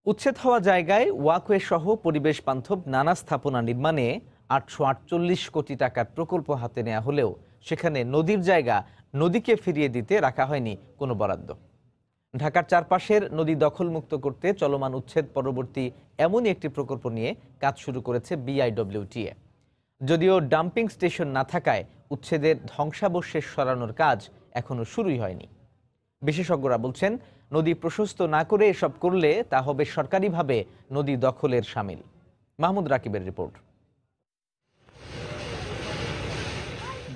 উচ্ছেদ হওয়া জায়গায় ওয়াকওয়ে সহ পরিবেশ বান্ধব নানা স্থাপনা নির্মাণে ৮৪৮ কোটি টাকার প্রকল্প হাতে নেওয়া হলেও সেখানে নদীর জায়গা নদীকে ফিরিয়ে দিতে রাখা হয়নি কোনো বরাদ্দ। ঢাকার চারপাশের নদী দখলমুক্ত করতে চলমান উচ্ছেদ পরবর্তী এমনই একটি প্রকল্প নিয়ে কাজ শুরু করেছে বিআইডব্লিউটিএ। যদিও ডাম্পিং স্টেশন না থাকায় উচ্ছেদের ধ্বংসাবশেষ সরানোর কাজ এখনো শুরুই হয়নি। বিশেষজ্ঞরা বলছেন, নদী প্রশস্ত না করে এসব করলে তা হবে সরকারিভাবে নদী দখলের শামিল। মাহমুদ রাকিবের রিপোর্ট।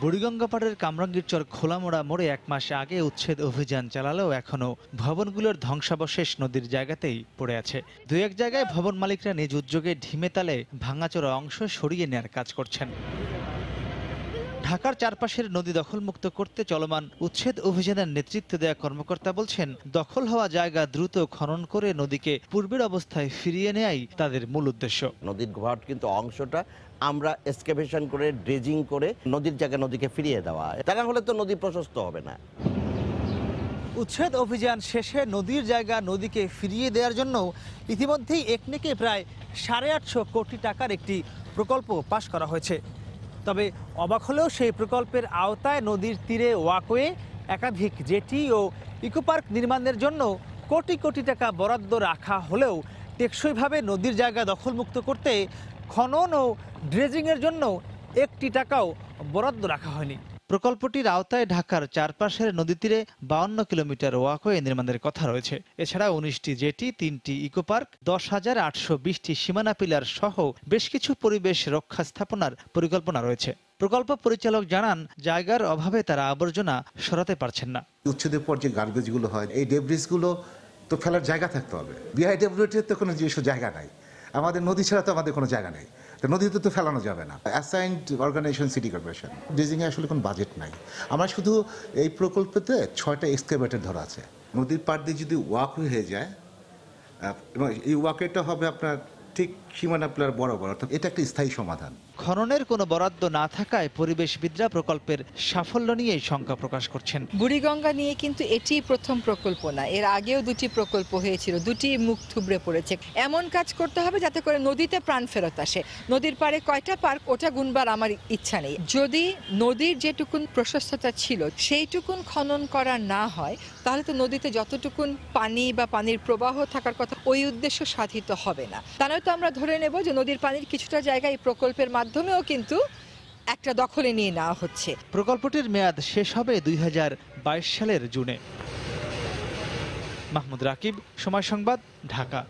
বুড়িগঙ্গা পাড়ের কামরাঙ্গীরচর খোলামোড়া মোড়ে ১ মাস আগে উচ্ছেদ অভিযান চালালেও এখনও ভবনগুলোর ধ্বংসাবশেষ নদীর জায়গাতেই পড়ে আছে। দু এক জায়গায় ভবন মালিকরা নিজ উদ্যোগে ঢিমে তালে ভাঙাচোরা অংশ সরিয়ে নেয়ার কাজ করছেন। ঢাকার চারপাশের নদী দখলমুক্ত করতে চলমান উচ্ছেদ অভিযানের নেতৃত্ব দেওয়া কর্মকর্তা বলছেন, দখল হওয়া জায়গা দ্রুত খনন করে নদীকে পূর্বের অবস্থায় ফিরিয়ে নেয়াই তাদের মূল উদ্দেশ্য। নদীর ঘাট কিন্তু অংশটা আমরা এক্সকাভেশন করে ড্রেজিং করে নদীর জায়গা নদীকে ফিরিয়ে দেওয়া, তা না হলে তো নদী প্রশস্ত হবে না। উচ্ছেদ অভিযান শেষে নদীর জায়গা নদীকে ফিরিয়ে দেওয়ার জন্য ইতিমধ্যেই একনেকে প্রায় 850 কোটি টাকার একটি প্রকল্প পাশ করা হয়েছে। তবে অবাক হলেও সেই প্রকল্পের আওতায় নদীর তীরে ওয়াকওয়ে, একাধিক জেটি ও ইকো পার্ক নির্মাণের জন্য কোটি কোটি টাকা বরাদ্দ রাখা হলেও টেকসইভাবে নদীর জায়গা দখলমুক্ত করতে খনন ও ড্রেজিংয়ের জন্য 1টি টাকাও বরাদ্দ রাখা হয়নি। প্রকল্পটির আওতায় ঢাকার চারপাশের নদী তীরে 52 কিলোমিটার ওয়াকওয়ে নির্মাণের কথা রয়েছে। এছাড়া 19টি জেটি, 3টি ইকো পার্ক, 10,820টি সীমানা পিলার সহ বেশ কিছু পরিবেশ রক্ষা স্থাপনার পরিকল্পনা রয়েছে। প্রকল্প পরিচালক জানান, জায়গার অভাবে তারা আবর্জনা সরাতে পারছেন না। উচ্ছেদের পর যে গার্বেজগুলো হয়, এই ডেব্রিসগুলো তো ফেলার জায়গা থাকতে হবে। বিআইডব্লিউটির তো কোনো নিজস্ব জায়গা নাই, আমাদের নদী ছাড়া তো আমাদের কোনো জায়গা নেই, তো নদীতে তো ফেলানো যাবে না। অ্যাসাইন্ড অর্গানাইজেশন সিটি কর্পোরেশন, ড্রেজিংয়ে আসলে কোনো বাজেট নাই। আমরা শুধু এই প্রকল্পতে 6টা এক্সকাভেটর ধরা আছে। নদীর পাড় দিয়ে যদি ওয়াকওয়ে হয়ে যায় এবং এই ওয়াকওয়েটা হবে আপনার ঠিক সীমানা পিলার বরাবর, অর্থাৎ এটা একটা স্থায়ী সমাধান। খননের কোনো বরাদ্দ না থাকায় পরিবেশবিদরা প্রকল্পের সাফল্য নিয়েই শঙ্কা প্রকাশ করছেন। বুড়িগঙ্গা নিয়ে কিন্তু এটি প্রথম প্রকল্প না, এর আগেও 2টি প্রকল্প হয়েছিল, 2টি মুখ থুবড়ে পড়েছে। এমন কাজ করতে হবে যাতে করে নদীতে প্রাণ ফেরত আসে। নদীর পাড়ে কয়টা পার্ক ওটা গুনবার আমার ইচ্ছা নেই। যদি নদীর যেটুকুন প্রশস্ততা ছিল সেইটুকুন খনন করা না হয়, তাহলে তো নদীতে যতটুকুন পানি বা পানির প্রবাহ থাকার কথা ওই উদ্দেশ্য সাধিত হবে না। তা নয়তো আমরা ধরে নেব যে নদীর পানির কিছুটা জায়গায় প্রকল্পের মাধ্যমেও কিন্তু একটা দখলে নিয়ে নেওয়া হচ্ছে। প্রকল্পটির মেয়াদ শেষ হবে 2022 সালের জুনে। মাহমুদ রাকিব, সময় সংবাদ, ঢাকা।